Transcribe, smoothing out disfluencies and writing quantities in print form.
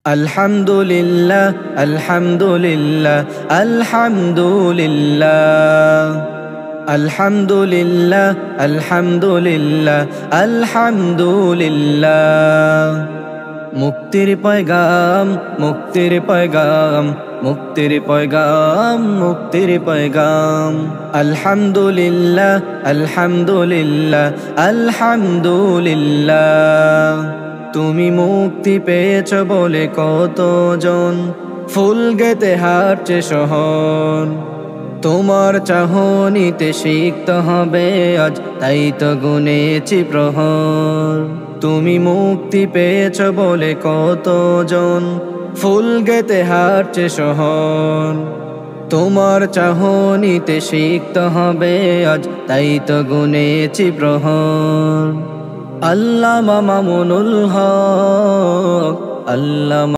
আলহামদুলিল্লাহ আলহামদুলিল্লাহ আলহামদুলিল্লাহ আলহামদুলিল্লাহ আলহামদুলিল্লাহ আলহামদুলিল্লাহ মুক্তির পয়গাম মুক্তির পয়গাম মুক্তির পয়গাম মুক্তির পয়গাম আলহামদুলিল্লাহ আলহামদুলিল্লাহ আলহামদুলিল্লাহ তুমি মুক্তি পেয়েছ বলে কতজন ফুল গেতে হাঁটছে শহর তোমার চাহনিতে শিখতে হবে আজ তাই তো গুনেছি প্রহর তুমি মুক্তি পেয়েছ বলে কতজন ফুল গেতে হাঁটছে শহর তোমার চাহনিতে শিখতে হবে আজ তাই তো গুনেছি প্রহর আল্লামা মামুনুল হক আল্লামা